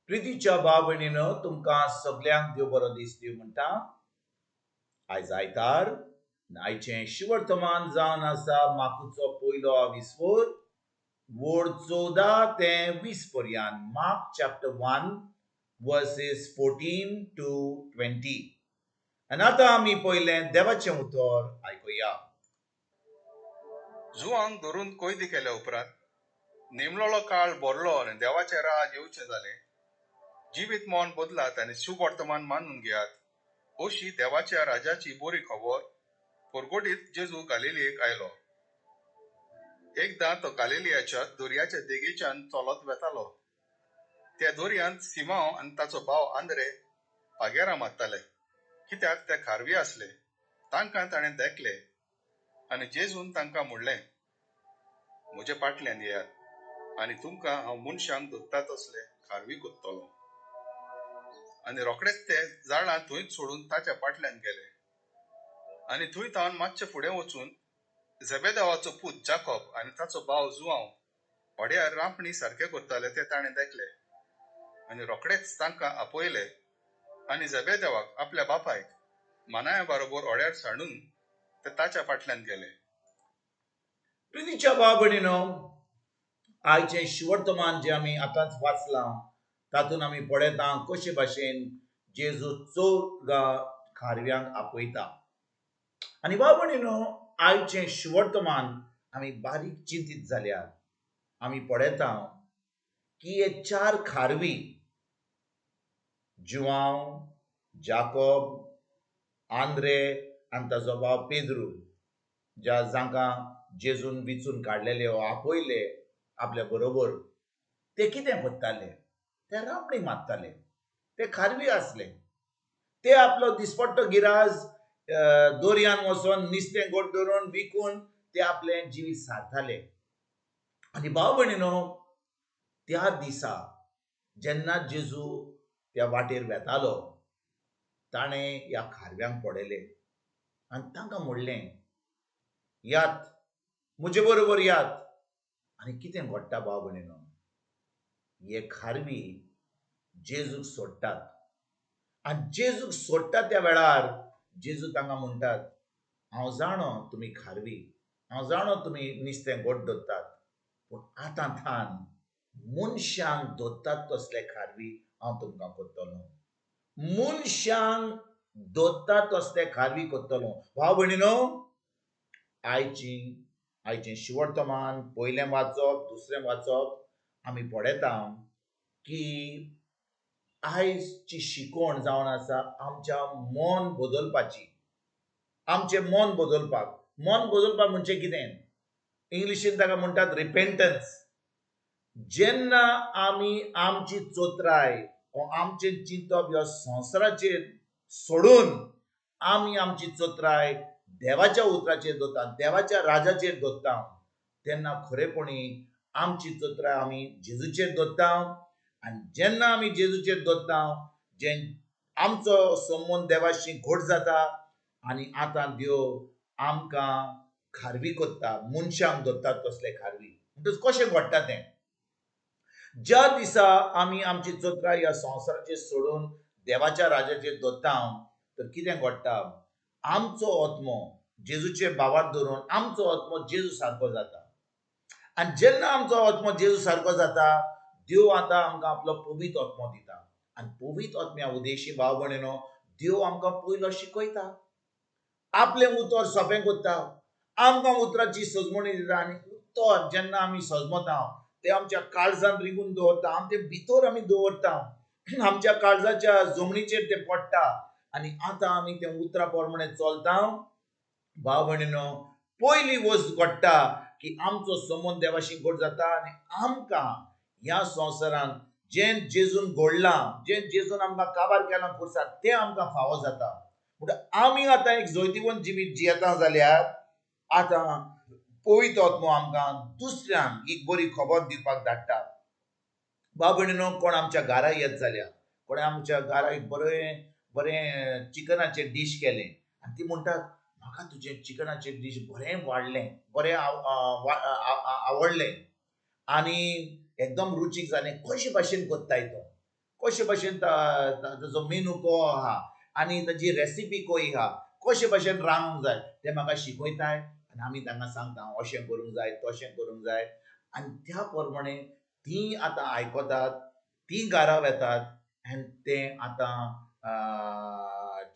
प्रितीच्या भाव भयणीनो तुमकां सगळ्यांक देव बरो दीस दिवं म्हणटा. आयज आयतार आयचें शिवर्तमान जावन आसा माकूचो पयलो विस्वोर वोड 14 ते 20 पर्यंत. Mark chapter 1 versus 14 to 20. आनी आतां आमी पयलें देवाचें उतर आयकुया. जुआंक धरून कोयदी केल्या उपरांत नेमलोलो काळ भरलो आनी देवाचें राज येवचें जालें. जिवीत मोन बदलात आनी शुभ वर्तमान मानून घेयात अशी देवाच्या राजाची बरी खबर परगोडीत जेजू गालिलेक आयलो. एकदां तो गालिलियाच्या दर्याच्या देगेच्यान चलत वेतालो. त्या दर्यांत सिमांव आनी ताचो भाव आंद्रे पागेरां मारताले, कित्याक ते खारवी आसले. तांकां ताणें देखले आनी जेजून तांकां म्हणलें, म्हजे फाटल्यान येयात आनी तुमकां हांव मनशांक धरता तसले खारवी कोत्तलो. आनी रोखडेच ते झाडां थंयच सोडून ताच्या फाटल्यान गेले. आनी थंय तावन मातशे फुडें वचून झेबेदावाचो पूत जाकोब आनी ताचो भाव जुआंव व्हड्यार रांपणी सारके करताले ते ताणें देखले. आनी रोखडेच तांकां आपयले आनी झेबेदेवाक आपल्या बापायक मानाया बरोबर व्हड्यार सांडून ते ताच्या फाटल्यान गेले. प्रितीच्या भाव भयणीनो, आयचें शिवर्तमान जें आमी आतांच वाचलां तातूंत आमी पळयता कशे भाशेन जेजू चौदा खारव्यांक आपयता. आनी भाव भयणीनो, आयचें शिवर्तमान आमी बारीक चिंतीत जाल्यार आमी पळयता की हे 4 खारवी जुआंव, जाकोब, आंद्रे आनी ताचो भाव पेद्रू जांकां जेजून विचून काडलेले वा आपयले आपल्या बरोबर, ते कितें करताले? ते रांपणी मारताले. ते खारवी आसले. ते आपलो दिसपट्टो गिराज दर्यान वचोन नुस्तें गोट धरून विकून ते आपलें जिवीत सारताले. आनी भाव भयणीनो, त्या दिसा जेन्ना जेजू त्या वाटेर वेतालो ताणें ह्या खारव्यांक पळयलें आनी तांकां म्हणलें, यात, म्हजे बरोबर यात. आनी कितें घडटा भाव भयणीनो, हे खारवी जेजूक सोडटात. आनी जेजूक सोडटा त्या वेळार जेजू तांकां म्हणटात, हांव जाणो तुमी खारवी, हांव जाणो तुमी नुस्तें गोट धरतात, पूण आतां थान मनशांक धरतात तसले खारवी हांव तुमकां कोत्तलों. मनशांक धरतात तसले खारवी कोत्तलों. भाव भयणीनो, आयचें शिवर्तमान पयलें वाचप, दुसरें वाचप आमी पळयता की आयजची शिकवण जावन आसा आमच्या मन बदलपाची. आमचें मन बदलपाक. मन बदलपाक म्हणजे कितें? इंग्लिशीन ताका म्हणटात रिपेंटन्स. जेन्ना आमी आमची चोत्राय आमचें चिंतप ह्या संवसाराचेर सोडून आमी आमची चोत्राय देवाच्या उतराचेर दवरता, देवाच्या राजाचेर दवरता, तेन्ना खरेपणी आमची चोत्राय आमी जेजूचेर दवरता. आनी जेन्ना आमी जेजूचेर दवरता, आमचो संबंद देवाशी घट जाता आनी आतां देव आमकां खारवी कोत्ता, मनशांक धरतात तसले खारवी. म्हणटच कशें घडटा तें? ज्या दिसा आमी आमची चोत्राय ह्या संवसाराचेर सोडून देवाच्या राजाचेर दवरता, तर कितें घडटा? आमचो आत्मो जेजूचेर भावार धरून आमचो आत्मो जेजू सारको जाता. आनी जेन्ना आमचो आत्मो जेजू सारको जाता, देव आतां आमकां आपलो पवित्र आत्मो दिता. आनी पवित्र आत्म्या उदेशी भाव भयणीनो, देव आमकां पयलो शिकयता, आपलें उतर सोंपें करता, आमकां उतराची सजमणी दिता. आनी उतर जेन्ना आमी सजमता ते आमच्या काळजांत रिगून दवरता, आमचे भितर आमी दवरता, आमच्या काळजाच्या जमनीचेर ते पडटा आनी आतां आमी तें उतरा प्रमाणे चलता. भाव भयणीनो, पयली वस्त घडटा की आमचो संबंद देवाशी घट जाता आनी आमकां ह्या संवसारांत जें जेजून घडलां, जें जेजून आमकां काबार केलां खुर्सार, तें आमकां फावो जाता. म्हणटा आमी आतां एक जैतिवंत जिवीत जियेता जाल्यार आतां पवित्र आत्मो आमकां दुसऱ्यांक एक बरी खबर दिवपाक धाडटा. भाव भयणीनो, कोण आमच्या घरा येत जाल्यार, कोणे आमच्या घरा एक बरें चिकनाचें डीश केलें आनी ती म्हणटात, म्हाका तुजें चिकनाचें डीश बरें वाडलें, बरें आवडलें आनी एकदम रुचीक जालें, कशे भाशेन कोत्ताय तो, कशे भाशेन ताजो मेनू को आहा आनी ताजी रेसिपी कोई आहा कशे भाशेन रांदूंक जाय ते म्हाका शिकयताय आनी आमी तांकां सांगता अशें करूंक जाय तशें करूंक जाय आनी त्या प्रमाणे ती आतां आयकतात ती घरां येतात आनी ते आतां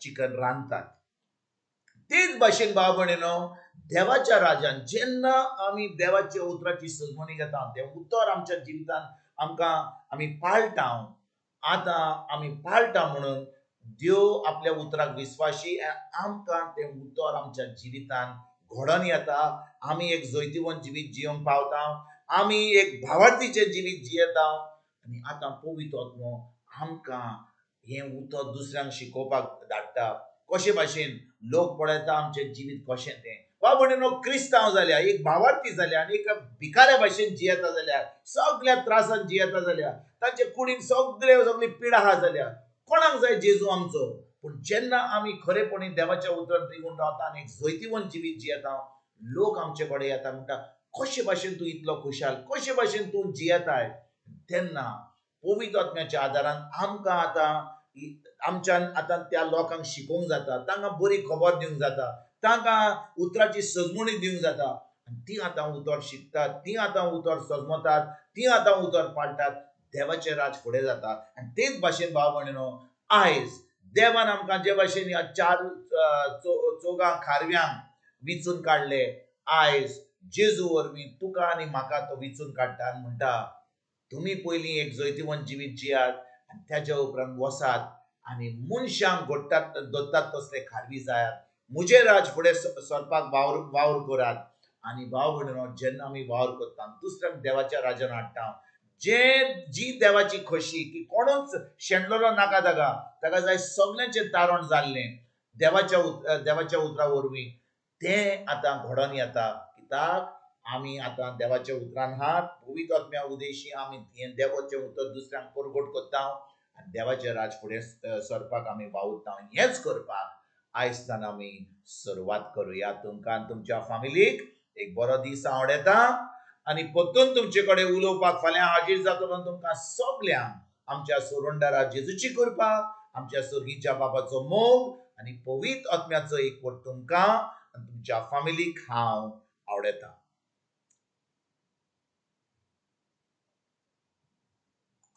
चिकन रांदतात तेच भाशेन भाव भयणीनो देवाच्या राज्यान जेन्ना आमी देवाच्या उतराची सजमणी घेता तें उतर आमच्या जिवितान आमकां आमी पाळटा आतां आमी पाळटा म्हणून देव आपल्या उतराक विस्वाशी आमकां तें उतर आमच्या जिवितान घडोवन येता आमी एक जैतिवंत जिवीत जियोंक पावता आमी एक भावार्थीचें जिवीत जियेता आनी आतां पवित्र आत्मो आमकां हें उतर दुसऱ्यांक शिकोवपाक धाडटा कशे भाशेन लोक पळयता आमचें जिवीत कशें तें वा म्हणून क्रिस्तांव जाल्यार एक भावार्थी जाल्यार आनी एक भिकाऱ्या भाशेन जियेता जाल्यार सगळ्या त्रासान जियेता जाल्यार तांचे कुडीन सगळी पिडा आहा जाल्यार कोणाक जाय जेजू आमचो पूण जेन्ना आमी खरेपणी देवाच्या उतरान तिगून रावता आनी एक जैतिवंत जिवीत जियेता लोक आमचे कडेन येता म्हणटा कशे भाशेन तूं इतलो खुशाल कशे भाशेन तूं जियेताय तेन्ना पवित्र आत्म्याच्या आदारान आमकां आमच्यान आतां त्या लोकांक शिकोवंक जाता तांकां बरी खबर दिवंक जाता तांकां उतराची सजमणी दिवंक जाता आनी ती आतां उतर शिकतात ती आतां उतर सजमतात ती आतां उतर पाळटात देवाचें राज फुडें जाता आनी तेच भाशेन भाव भयणीनो आयज देवान आमकां जे भाशेन ह्या चार चौगां खारव्यांक विचून काडले आयज जेजू वरवीं तुका आनी म्हाका तो विचून काडटा आनी म्हणटा तुमी पयलीं एक जैतिवंत जिवीत जियात आनी तेज्या उपरांत वसात आनी मनशांक घडटात दोत्तात तसले खारवी जायात म्हजें राज फुडें सरपाक वावर करात आनी भाव भयणीनो जेन्ना आमी वावर करता दुसऱ्यांक देवाच्या राज्यान हाडटा जी देवाची खोशी की कोणूच शेणलोलो नाका ताका जाय सगळ्यांचें तारण जाल्लें देवाच्या उतरा वरवीं तें आतां घडोवन येता कित्याक आमी आतां देवाच्या उतरान आहात पवित्र आत्म्या उदेशी आमी हें देवाचें उतर दुसऱ्यांक परगट करता आनी देवाचें राज फुडें सरपाक आमी वावुरता हेंच करपाक आयजच्यान आमी सुरवात करुया तुमकां आनी तुमच्या फॅमिलीक एक बरो दीस आवडेता आनी परतून तुमचे कडेन उलोवपाक फाल्यां हाजीर जातलो तुमकां सगल्यांक आमच्या सोरोंडारा जेजूची कृपा आमच्या सुर्गीच्या बापाचो मोग आनी पवित्र आत्म्याचो एक तुमकां आनी तुमच्या फॅमिलीक हांव आवडेता